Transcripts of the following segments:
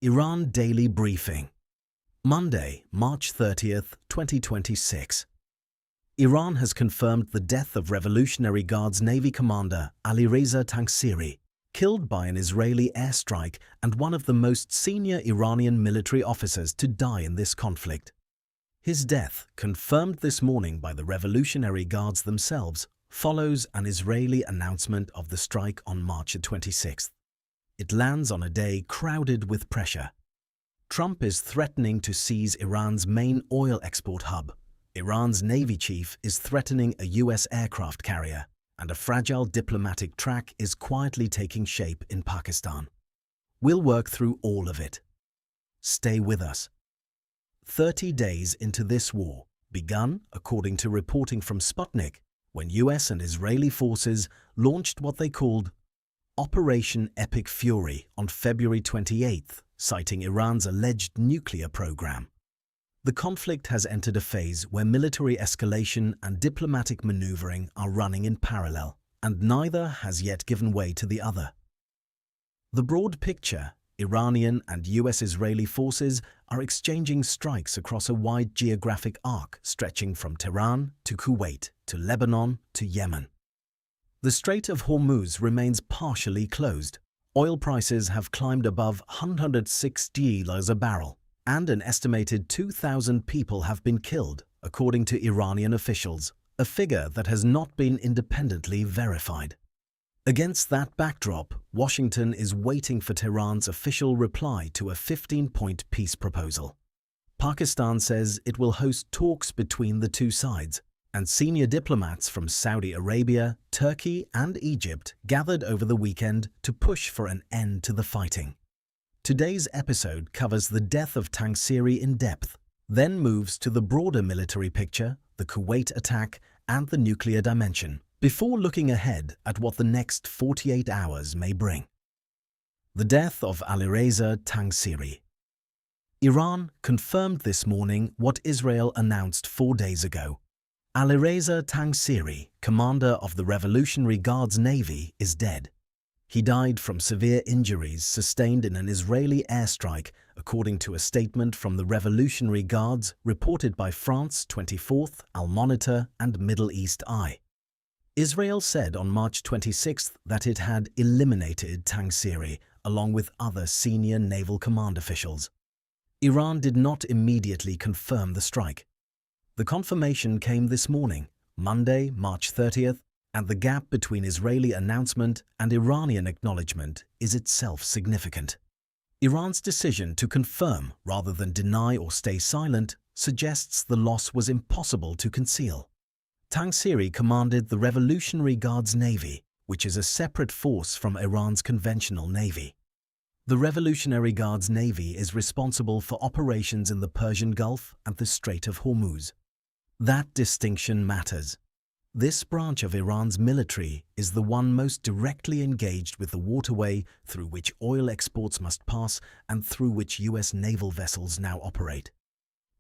Iran Daily Briefing. Monday, March 30th, 2026. Iran has confirmed the death of Revolutionary Guards Navy commander Alireza Tangsiri, killed by an Israeli airstrike and one of the most senior Iranian military officers to die in this conflict. His death, confirmed this morning by the Revolutionary Guards themselves, follows an Israeli announcement of the strike on March 26th. It lands on a day crowded with pressure. Trump is threatening to seize Iran's main oil export hub. Iran's Navy chief is threatening a US aircraft carrier, and a fragile diplomatic track is quietly taking shape in Pakistan. We'll work through all of it. Stay with us. 30 days into this war, begun, according to reporting from Sputnik, when US and Israeli forces launched what they called Operation Epic Fury on February 28th, citing Iran's alleged nuclear program. The conflict has entered a phase where military escalation and diplomatic maneuvering are running in parallel, and neither has yet given way to the other. The broad picture: Iranian and US-Israeli forces are exchanging strikes across a wide geographic arc stretching from Tehran to Kuwait to Lebanon to Yemen. The Strait of Hormuz remains partially closed. Oil prices have climbed above $160 a barrel, and an estimated 2,000 people have been killed, according to Iranian officials, a figure that has not been independently verified. Against that backdrop, Washington is waiting for Tehran's official reply to a 15-point peace proposal. Pakistan says it will host talks between the two sides, and senior diplomats from Saudi Arabia, Turkey, and Egypt gathered over the weekend to push for an end to the fighting. Today's episode covers the death of Tangsiri in depth, then moves to the broader military picture, the Kuwait attack, and the nuclear dimension, before looking ahead at what the next 48 hours may bring. The death of Alireza Tangsiri. Iran confirmed this morning what Israel announced 4 days ago. Alireza Tangsiri, commander of the Revolutionary Guards Navy, is dead. He died from severe injuries sustained in an Israeli airstrike, according to a statement from the Revolutionary Guards reported by France 24th, Al Monitor, and Middle East Eye. Israel said on March 26th that it had eliminated Tangsiri, along with other senior naval command officials. Iran did not immediately confirm the strike. The confirmation came this morning, Monday, March 30th, and the gap between Israeli announcement and Iranian acknowledgement is itself significant. Iran's decision to confirm rather than deny or stay silent suggests the loss was impossible to conceal. Tangsiri commanded the Revolutionary Guards Navy, which is a separate force from Iran's conventional navy. The Revolutionary Guards Navy is responsible for operations in the Persian Gulf and the Strait of Hormuz. That distinction matters. This branch of Iran's military is the one most directly engaged with the waterway through which oil exports must pass and through which US naval vessels now operate.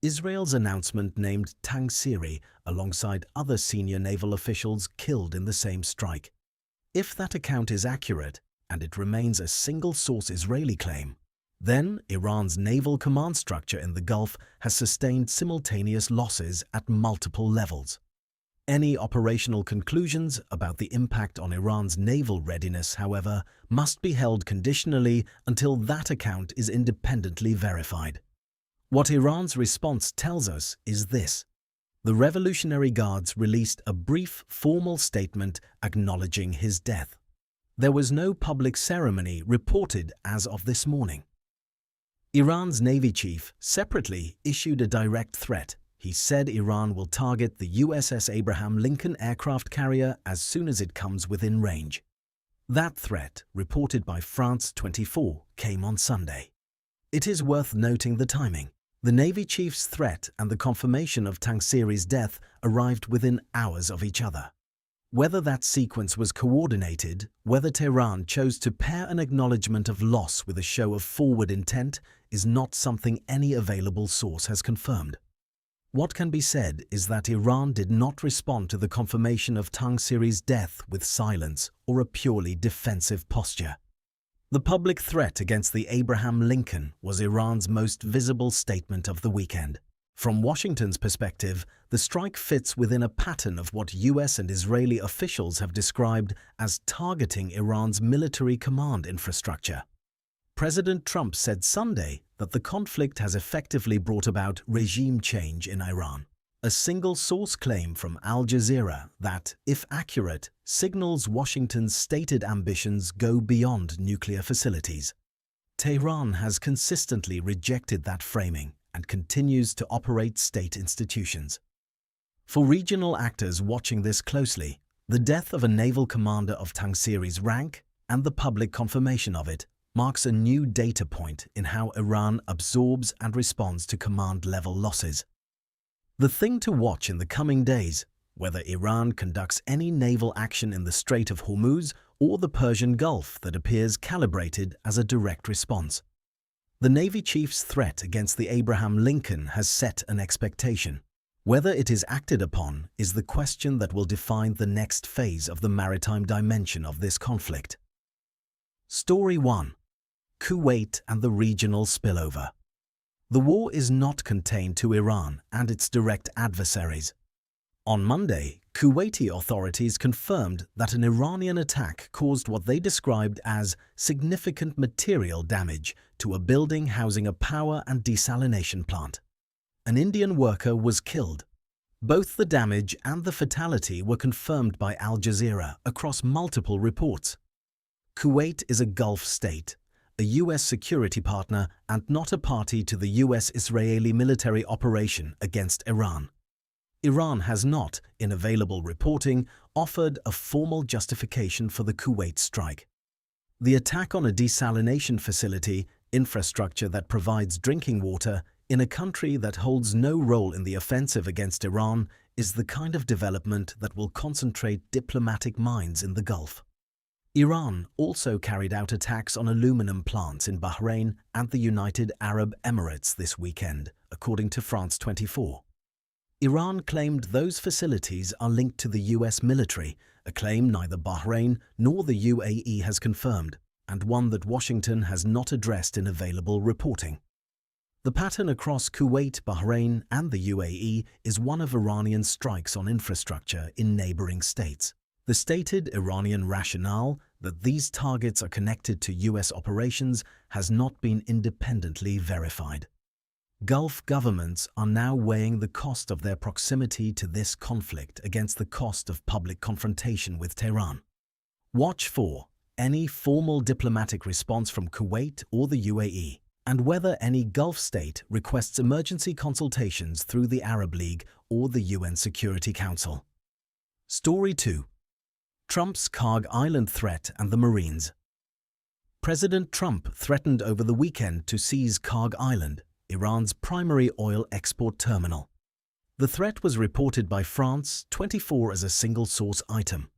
Israel's announcement named Tangsiri alongside other senior naval officials killed in the same strike. If that account is accurate, and it remains a single-source Israeli claim, then Iran's naval command structure in the Gulf has sustained simultaneous losses at multiple levels. Any operational conclusions about the impact on Iran's naval readiness, however, must be held conditionally until that account is independently verified. What Iran's response tells us is this: the Revolutionary Guards released a brief formal statement acknowledging his death. There was no public ceremony reported as of this morning. Iran's Navy chief separately issued a direct threat. He said Iran will target the USS Abraham Lincoln aircraft carrier as soon as it comes within range. That threat, reported by France 24, came on Sunday. It is worth noting the timing. The Navy chief's threat and the confirmation of Tangsiri's death arrived within hours of each other. Whether that sequence was coordinated, whether Tehran chose to pair an acknowledgement of loss with a show of forward intent, is not something any available source has confirmed. What can be said is that Iran did not respond to the confirmation of Tangsiri's death with silence or a purely defensive posture. The public threat against the Abraham Lincoln was Iran's most visible statement of the weekend. From Washington's perspective, the strike fits within a pattern of what US and Israeli officials have described as targeting Iran's military command infrastructure. President Trump said Sunday that the conflict has effectively brought about regime change in Iran. A single-source claim from Al Jazeera that, if accurate, signals Washington's stated ambitions go beyond nuclear facilities. Tehran has consistently rejected that framing and continues to operate state institutions. For regional actors watching this closely, the death of a naval commander of Tangsiri's rank and the public confirmation of it marks a new data point in how Iran absorbs and responds to command-level losses. The thing to watch in the coming days, whether Iran conducts any naval action in the Strait of Hormuz or the Persian Gulf that appears calibrated as a direct response. The Navy chief's threat against the Abraham Lincoln has set an expectation. Whether it is acted upon is the question that will define the next phase of the maritime dimension of this conflict. Story 1. Kuwait and the regional spillover. The war is not contained to Iran and its direct adversaries. On Monday, Kuwaiti authorities confirmed that an Iranian attack caused what they described as significant material damage to a building housing a power and desalination plant. An Indian worker was killed. Both the damage and the fatality were confirmed by Al Jazeera across multiple reports. Kuwait is a Gulf state, a US security partner and not a party to the US-Israeli military operation against Iran. Iran has not, in available reporting, offered a formal justification for the Kuwait strike. The attack on a desalination facility, infrastructure that provides drinking water, in a country that holds no role in the offensive against Iran, is the kind of development that will concentrate diplomatic minds in the Gulf. Iran also carried out attacks on aluminum plants in Bahrain and the United Arab Emirates this weekend, according to France 24. Iran claimed those facilities are linked to the US military, a claim neither Bahrain nor the UAE has confirmed, and one that Washington has not addressed in available reporting. The pattern across Kuwait, Bahrain, and the UAE is one of Iranian strikes on infrastructure in neighboring states. The stated Iranian rationale that these targets are connected to US operations has not been independently verified. Gulf governments are now weighing the cost of their proximity to this conflict against the cost of public confrontation with Tehran. Watch for any formal diplomatic response from Kuwait or the UAE, and whether any Gulf state requests emergency consultations through the Arab League or the UN Security Council. Story 2. Trump's Kharg Island threat and the Marines. President Trump threatened over the weekend to seize Kharg Island, Iran's primary oil export terminal. The threat was reported by France 24 as a single-source item.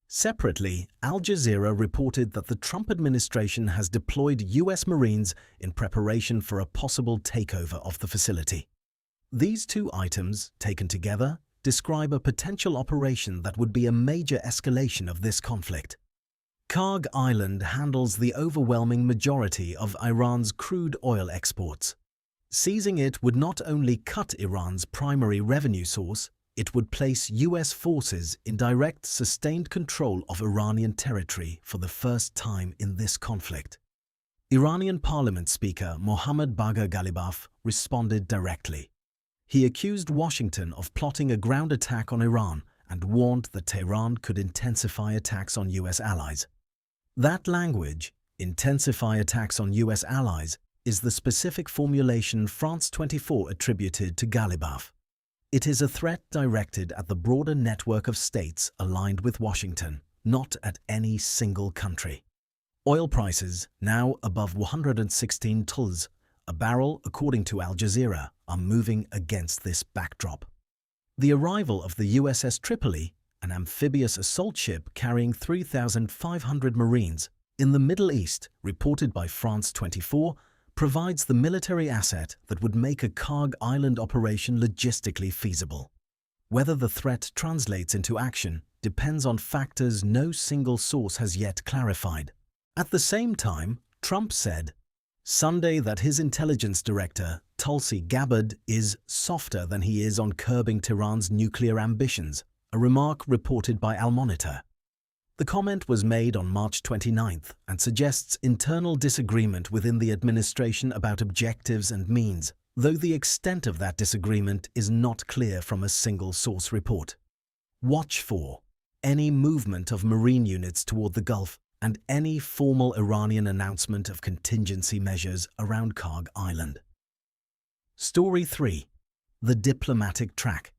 Separately, Al Jazeera reported that the Trump administration has deployed US Marines in preparation for a possible takeover of the facility. These two items, taken together, describe a potential operation that would be a major escalation of this conflict. Kharg Island handles the overwhelming majority of Iran's crude oil exports. Seizing it would not only cut Iran's primary revenue source, it would place US forces in direct, sustained control of Iranian territory for the first time in this conflict. Iranian Parliament Speaker Mohammad Bagher Ghalibaf responded directly. He accused Washington of plotting a ground attack on Iran and warned that Tehran could intensify attacks on US allies. That language, intensify attacks on US allies, is the specific formulation France 24 attributed to Ghalibaf. It is a threat directed at the broader network of states aligned with Washington, not at any single country. Oil prices, now above $116 a barrel according to Al Jazeera, are moving against this backdrop. The arrival of the USS Tripoli, an amphibious assault ship carrying 3,500 Marines, in the Middle East, reported by France 24, provides the military asset that would make a Kharg Island operation logistically feasible. Whether the threat translates into action depends on factors no single source has yet clarified. At the same time, Trump said Sunday that his intelligence director, Tulsi Gabbard, is softer than he is on curbing Tehran's nuclear ambitions, a remark reported by Al Monitor. The comment was made on March 29th and suggests internal disagreement within the administration about objectives and means, though the extent of that disagreement is not clear from a single source report. Watch for any movement of marine units toward the Gulf and any formal Iranian announcement of contingency measures around Kharg Island. Story 3. The diplomatic track.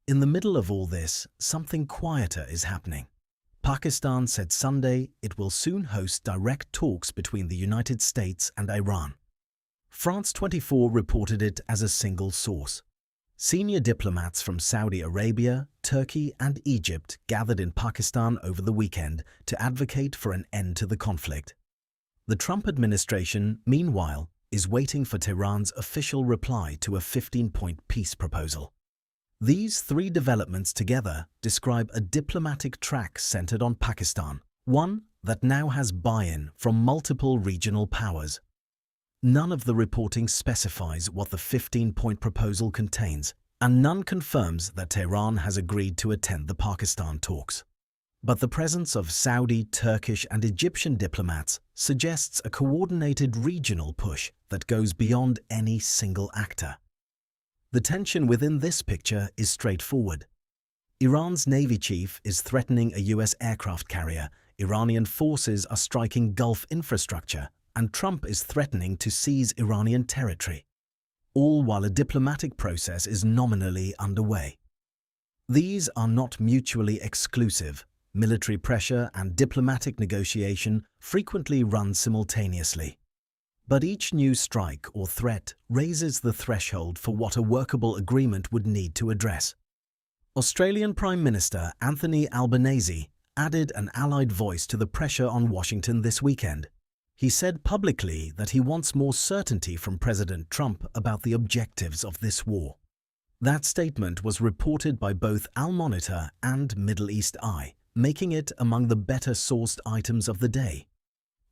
In the middle of all this, something quieter is happening. Pakistan said Sunday it will soon host direct talks between the United States and Iran. France 24 reported it as a single source. Senior diplomats from Saudi Arabia, Turkey and Egypt gathered in Pakistan over the weekend to advocate for an end to the conflict. The Trump administration, meanwhile, is waiting for Tehran's official reply to a 15-point peace proposal. These three developments together describe a diplomatic track centered on Pakistan, one that now has buy-in from multiple regional powers. None of the reporting specifies what the 15-point proposal contains, and none confirms that Tehran has agreed to attend the Pakistan talks. But the presence of Saudi, Turkish and Egyptian diplomats suggests a coordinated regional push that goes beyond any single actor. The tension within this picture is straightforward. Iran's Navy chief is threatening a US aircraft carrier, Iranian forces are striking Gulf infrastructure, and Trump is threatening to seize Iranian territory, all while a diplomatic process is nominally underway. These are not mutually exclusive. Military pressure and diplomatic negotiation frequently run simultaneously. But each new strike or threat raises the threshold for what a workable agreement would need to address. Australian Prime Minister Anthony Albanese added an allied voice to the pressure on Washington this weekend. He said publicly that he wants more certainty from President Trump about the objectives of this war. That statement was reported by both Al Monitor and Middle East Eye, making it among the better-sourced items of the day.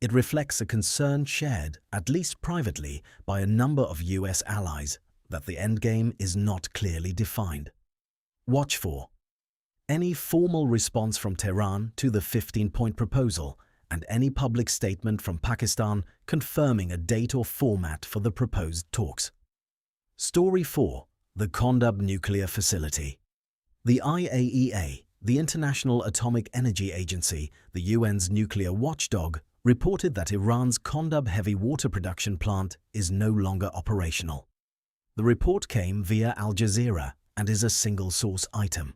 It reflects a concern shared, at least privately, by a number of US allies that the endgame is not clearly defined. Watch for any formal response from Tehran to the 15-point proposal and any public statement from Pakistan confirming a date or format for the proposed talks. Story 4. The Kharg nuclear facility. The IAEA, the International Atomic Energy Agency, the UN's nuclear watchdog, reported that Iran's Kharg heavy water production plant is no longer operational. The report came via Al Jazeera and is a single-source item.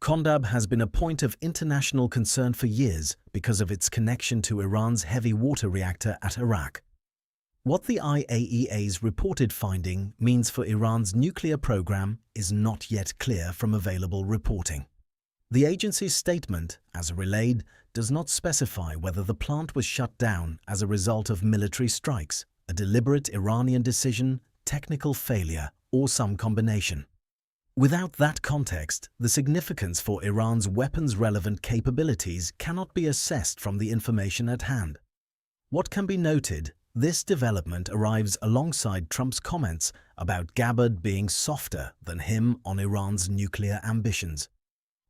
Kharg has been a point of international concern for years because of its connection to Iran's heavy water reactor at Iraq. What the IAEA's reported finding means for Iran's nuclear program is not yet clear from available reporting. The agency's statement, as relayed, does not specify whether the plant was shut down as a result of military strikes, a deliberate Iranian decision, technical failure, or some combination. Without that context, the significance for Iran's weapons-relevant capabilities cannot be assessed from the information at hand. What can be noted, this development arrives alongside Trump's comments about Gabbard being softer than him on Iran's nuclear ambitions.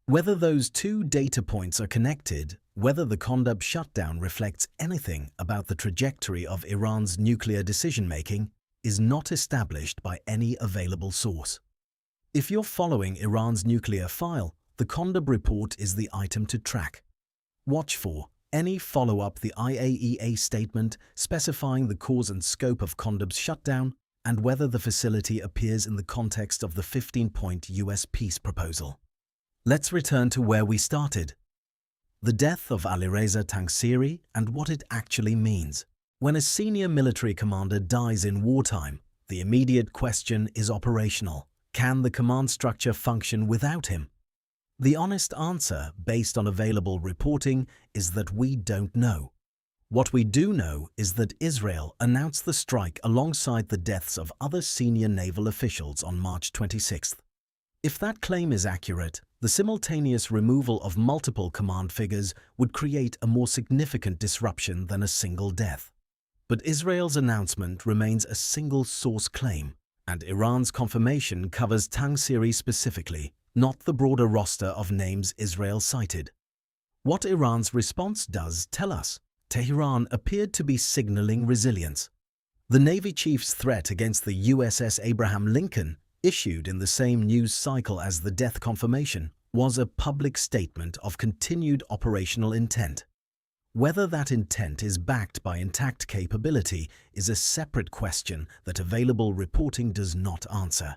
Whether those two data points are connected, whether the Kharg shutdown reflects anything about the trajectory of Iran's nuclear decision-making, is not established by any available source. If you're following Iran's nuclear file, the Kharg report is the item to track. Watch for any follow-up the IAEA statement specifying the cause and scope of Kharg's shutdown and whether the facility appears in the context of the 15-point US peace proposal. Let's return to where we started. The death of Alireza Tangsiri and what it actually means. When a senior military commander dies in wartime, the immediate question is operational. Can the command structure function without him? The honest answer, based on available reporting, is that we don't know. What we do know is that Israel announced the strike alongside the deaths of other senior naval officials on March 26th. If that claim is accurate, The simultaneous removal of multiple command figures would create a more significant disruption than a single death. But Israel's announcement remains a single-source claim, and Iran's confirmation covers Tangsiri specifically, not the broader roster of names Israel cited. What Iran's response does tell us. Tehran appeared to be signaling resilience. The Navy chief's threat against the USS Abraham Lincoln, issued in the same news cycle as the death confirmation, was a public statement of continued operational intent. Whether that intent is backed by intact capability is a separate question that available reporting does not answer.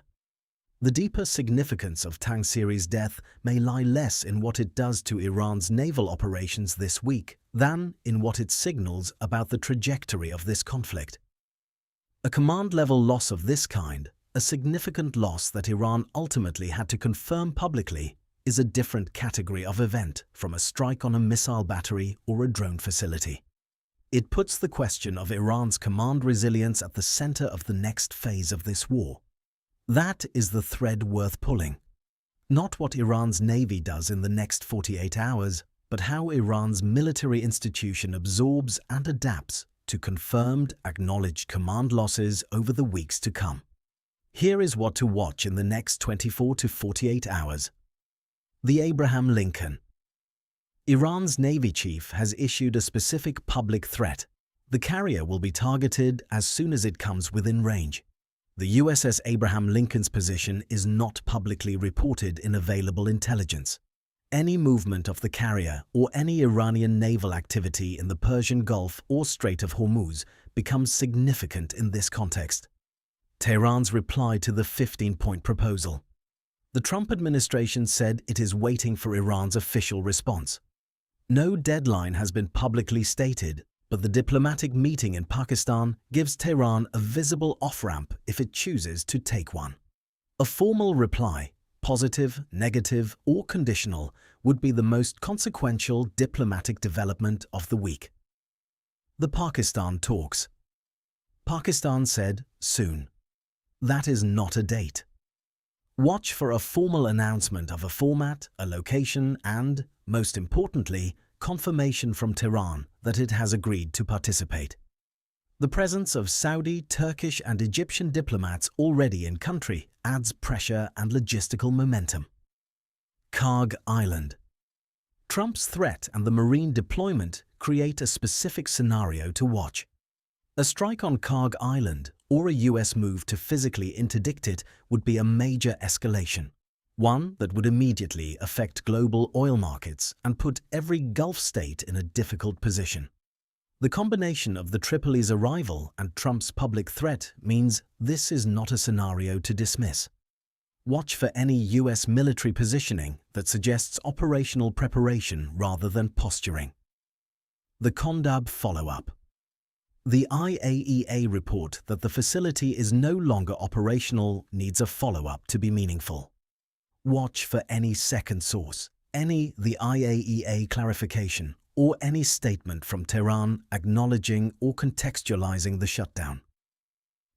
The deeper significance of Tangsiri's death may lie less in what it does to Iran's naval operations this week than in what it signals about the trajectory of this conflict. A command-level loss of this kind, a significant loss that Iran ultimately had to confirm publicly, is a different category of event from a strike on a missile battery or a drone facility. It puts the question of Iran's command resilience at the center of the next phase of this war. That is the thread worth pulling. Not what Iran's navy does in the next 48 hours, but how Iran's military institution absorbs and adapts to confirmed, acknowledged command losses over the weeks to come. Here is what to watch in the next 24 to 48 hours. The Abraham Lincoln. Iran's Navy chief has issued a specific public threat. The carrier will be targeted as soon as it comes within range. The USS Abraham Lincoln's position is not publicly reported in available intelligence. Any movement of the carrier or any Iranian naval activity in the Persian Gulf or Strait of Hormuz becomes significant in this context. Tehran's reply to the 15-point proposal. The Trump administration said it is waiting for Iran's official response. No deadline has been publicly stated, but the diplomatic meeting in Pakistan gives Tehran a visible off-ramp if it chooses to take one. A formal reply, positive, negative, or conditional, would be the most consequential diplomatic development of the week. The Pakistan talks. Pakistan said, soon. That is not a date. Watch for a formal announcement of a format, a location, and, most importantly, confirmation from Tehran that it has agreed to participate. The presence of Saudi, Turkish, and Egyptian diplomats already in country adds pressure and logistical momentum. Kharg Island. Trump's threat and the Marine deployment create a specific scenario to watch. A strike on Kharg Island or a US move to physically interdict it would be a major escalation, one that would immediately affect global oil markets and put every Gulf state in a difficult position. The combination of the Tripoli's arrival and Trump's public threat means this is not a scenario to dismiss. Watch for any US military positioning that suggests operational preparation rather than posturing. The Kondab follow-up. The IAEA report that the facility is no longer operational needs a follow-up to be meaningful. Watch for any second source, the IAEA clarification, or any statement from Tehran acknowledging or contextualizing the shutdown.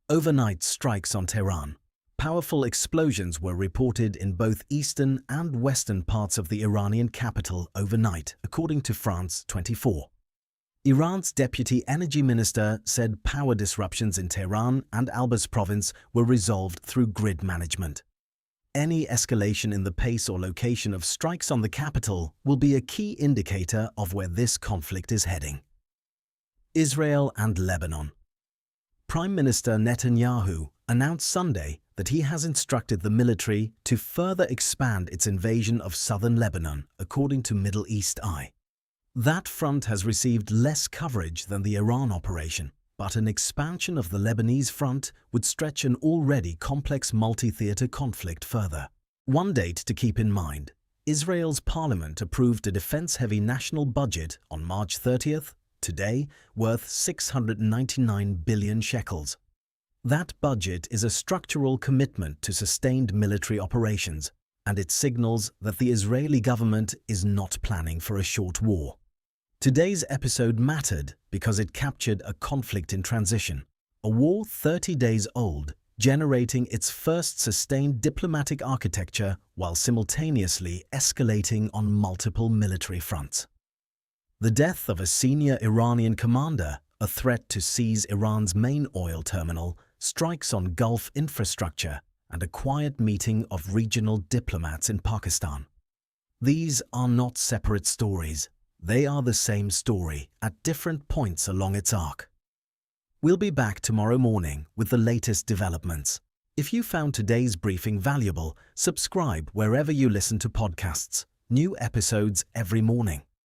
Overnight strikes on Tehran. Powerful explosions were reported in both eastern and western parts of the Iranian capital overnight, according to France 24. Iran's deputy energy minister said power disruptions in Tehran and Albers province were resolved through grid management. Any escalation in the pace or location of strikes on the capital will be a key indicator of where this conflict is heading. Israel and Lebanon. Prime Minister Netanyahu announced Sunday that he has instructed the military to further expand its invasion of southern Lebanon, according to Middle East Eye. That front has received less coverage than the Iran operation, but an expansion of the Lebanese front would stretch an already complex multi-theater conflict further. One date to keep in mind: Israel's parliament approved a defense-heavy national budget on March 30th, today, worth 699 billion shekels. That budget is a structural commitment to sustained military operations, and it signals that the Israeli government is not planning for a short war. Today's episode mattered because it captured a conflict in transition, a war 30 days old, generating its first sustained diplomatic architecture while simultaneously escalating on multiple military fronts. The death of a senior Iranian commander, a threat to seize Iran's main oil terminal, strikes on Gulf infrastructure and a quiet meeting of regional diplomats in Pakistan. These are not separate stories. They are the same story at different points along its arc. We'll be back tomorrow morning with the latest developments. If you found today's briefing valuable, subscribe wherever you listen to podcasts. New episodes every morning.